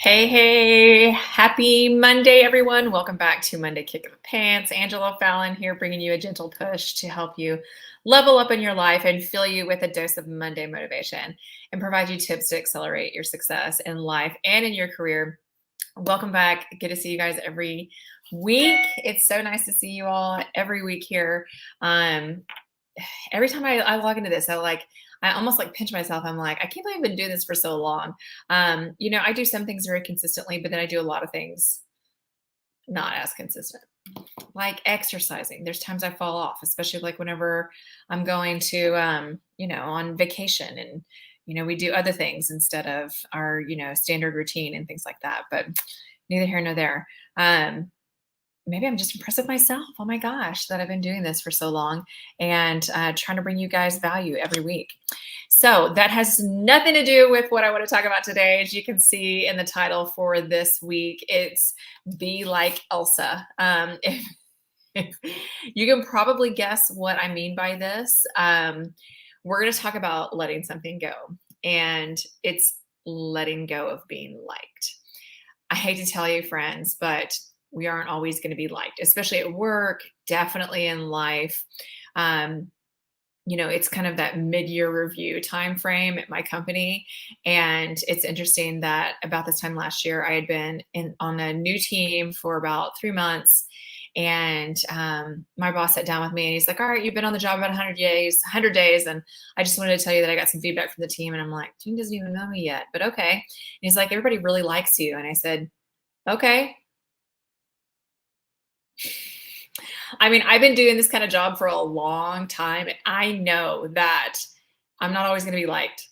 Hey, happy Monday, everyone. Welcome back to Monday Kick of the Pants. Angela Fallon here, bringing you a gentle push to help you level up in your life and fill you with a dose of Monday motivation and provide you tips to accelerate your success in life and in your career. Welcome back. Good to see you guys every week. It's so nice to see you all every week here. Um, every time I log into this, I almost like pinch myself. I'm like, I can't believe I've been doing this for so long. I do some things very consistently, but then I do a lot of things not as consistent, like exercising. There's times I fall off, especially like whenever I'm going to, on vacation and, we do other things instead of our, standard routine and things like that. But neither here nor there. Maybe I'm just impressed with myself. Oh my gosh, that I've been doing this for so long and trying to bring you guys value every week. So that has nothing to do with what I want to talk about today. As you can see in the title for this week, it's Be Like Elsa. If you can probably guess what I mean by this. We're going to talk about letting something go, and it's letting go of being liked. I hate to tell you, friends, but we aren't always going to be liked, especially at work, definitely in life. Um, it's kind of that mid-year review time frame at my company. And it's interesting that about this time last year, I had been on a new team for about 3 months. And my boss sat down with me and he's like, all right, you've been on the job about 100 days. And I just wanted to tell you that I got some feedback from the team. And I'm like, team doesn't even know me yet, but okay. And he's like, everybody really likes you. And I said, okay. I mean, I've been doing this kind of job for a long time, and I know that I'm not always going to be liked.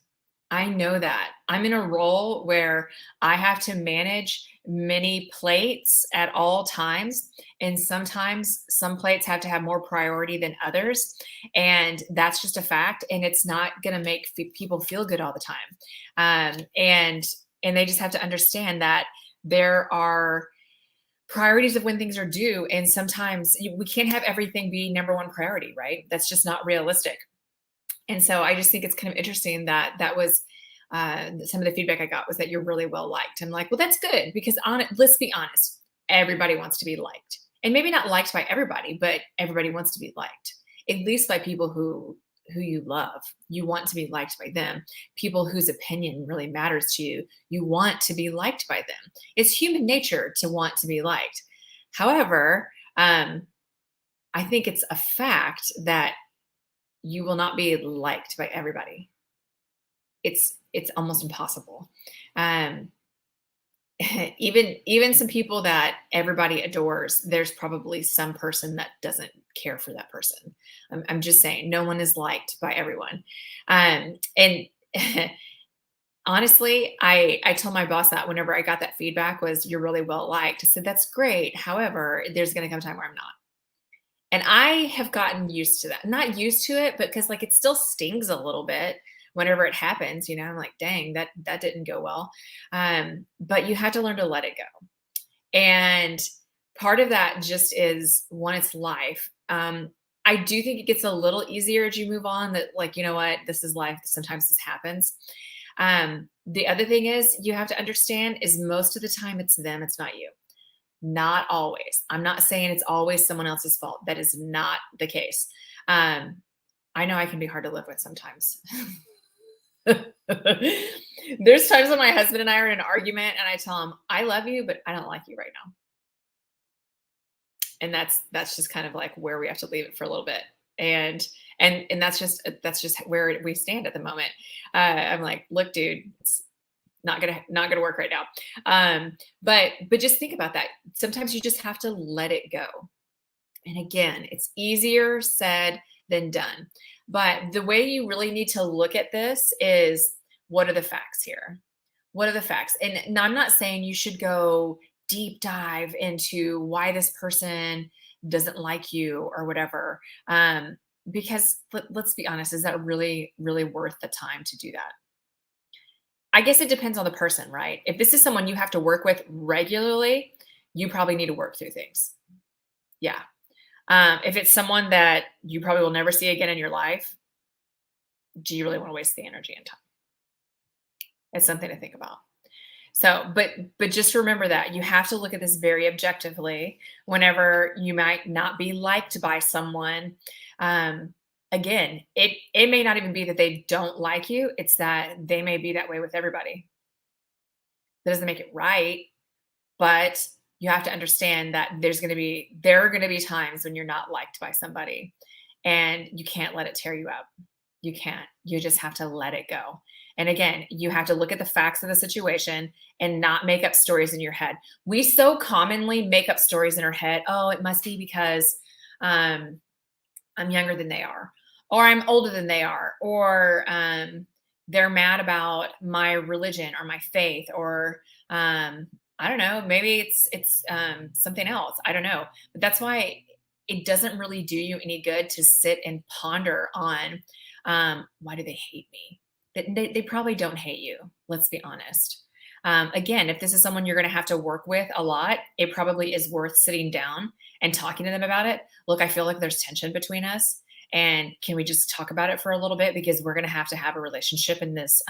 I know that. I'm in a role where I have to manage many plates at all times. And sometimes some plates have to have more priority than others. And that's just a fact. And it's not going to make people feel good all the time. And they just have to understand that there are priorities of when things are due. And sometimes we can't have everything be number one priority, right? That's just not realistic. And so I just think it's kind of interesting that that was some of the feedback I got was that you're really well liked. I'm like, well, that's good because let's be honest, everybody wants to be liked, and maybe not liked by everybody, but everybody wants to be liked, at least by people who you love. You want to be liked by them. People whose opinion really matters to you. You want to be liked by them. It's human nature to want to be liked. However, I think it's a fact that you will not be liked by everybody. It's almost impossible. Um, even some people that everybody adores, there's probably some person that doesn't care for that person. I'm just saying, no one is liked by everyone. And honestly, I told my boss that whenever I got that feedback was, you're really well liked. I said, that's great. However, there's going to come a time where I'm not. And I have gotten used to that. Not used to it, but because like it still stings a little bit whenever it happens, I'm like, dang, that didn't go well. But you have to learn to let it go. And part of that just is one, it's life. I do think it gets a little easier as you move on, that like, you know what, this is life. Sometimes this happens. The other thing is you have to understand is most of the time it's them, it's not you. Not always. I'm not saying it's always someone else's fault. That is not the case. I know I can be hard to live with sometimes. There's times when my husband and I are in an argument and I tell him, I love you, but I don't like you right now. And that's just kind of like where we have to leave it for a little bit. And that's just where we stand at the moment. I'm like, look, dude, it's not gonna work right now. But just think about that. Sometimes you just have to let it go. And again, it's easier said than done. But the way you really need to look at this is, what are the facts here? What are the facts? And now I'm not saying you should go deep dive into why this person doesn't like you or whatever. Because let's be honest, is that really, really worth the time to do that? I guess it depends on the person, right? If this is someone you have to work with regularly, you probably need to work through things. Yeah. If it's someone that you probably will never see again in your life, do you really want to waste the energy and time? It's something to think about. But just remember that you have to look at this very objectively whenever you might not be liked by someone. Um, Again, it may not even be that they don't like you, it's that they may be that way with everybody. That doesn't make it right, but you have to understand that there are going to be times when you're not liked by somebody, and you can't let it tear you up. You can't. You just have to let it go. And again, you have to look at the facts of the situation and not make up stories in your head. We so commonly make up stories in our head. Oh, it must be because um, I'm younger than they are, or I'm older than they are, or they're mad about my religion or my faith, or I don't know, maybe it's something else. I don't know, but that's why it doesn't really do you any good to sit and ponder on why do they hate me? They probably don't hate you. Let's be honest. Again, if this is someone you're going to have to work with a lot, it probably is worth sitting down and talking to them about it. Look, I feel like there's tension between us. And can we just talk about it for a little bit, because we're going to have a relationship in this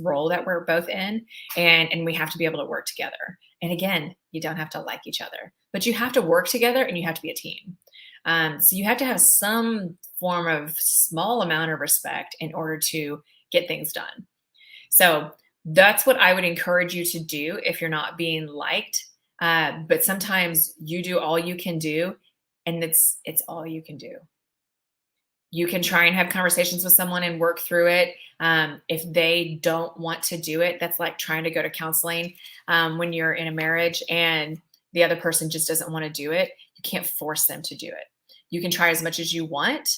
role that we're both in, and we have to be able to work together. And again, you don't have to like each other, but you have to work together and you have to be a team. So you have to have some form of small amount of respect in order to get things done. So that's what I would encourage you to do if you're not being liked. But sometimes you do all you can do, and it's all you can do. You can try and have conversations with someone and work through it. If they don't want to do it, that's like trying to go to counseling when you're in a marriage and the other person just doesn't want to do it. You can't force them to do it. You can try as much as you want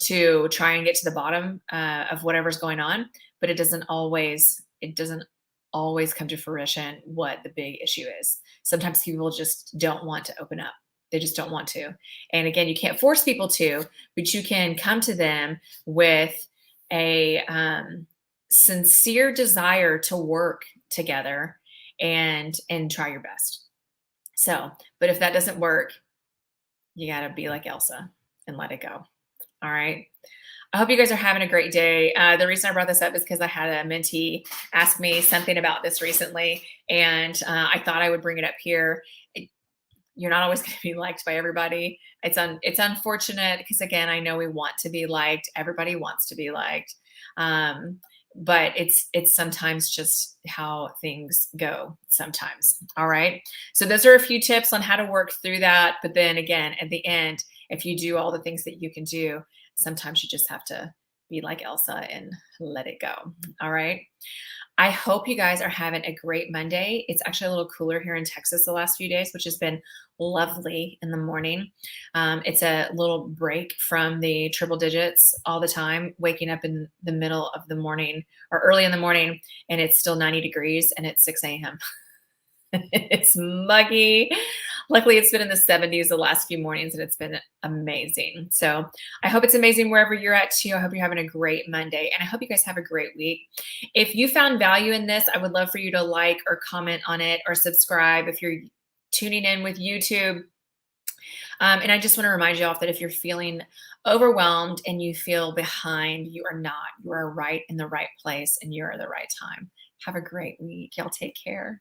to try and get to the bottom of whatever's going on, but it doesn't always come to fruition what the big issue is. Sometimes people just don't want to open up. They just don't want to. And again, you can't force people to, but you can come to them with a sincere desire to work together and try your best. So, but if that doesn't work, you got to be like Elsa and let it go. All right. I hope you guys are having a great day. The reason I brought this up is because I had a mentee ask me something about this recently, and I thought I would bring it up here. You're not always going to be liked by everybody. It's unfortunate because, again, I know we want to be liked. Everybody wants to be liked, but it's sometimes just how things go. Sometimes, all right. So those are a few tips on how to work through that. But then again, at the end, if you do all the things that you can do, sometimes you just have to be like Elsa and let it go. All right. I hope you guys are having a great Monday. It's actually a little cooler here in Texas the last few days, which has been lovely in the morning. It's a little break from the triple digits all the time, waking up in the middle of the morning or early in the morning, and it's still 90 degrees and it's 6 a.m. It's muggy. Luckily, it's been in the 70s the last few mornings, and it's been amazing. So I hope it's amazing wherever you're at too. I hope you're having a great Monday, and I hope you guys have a great week. If you found value in this, I would love for you to like or comment on it or subscribe if you're tuning in with YouTube. And I just want to remind you all that if you're feeling overwhelmed and you feel behind, you are not. You are right in the right place, and you're at the right time. Have a great week. Y'all take care.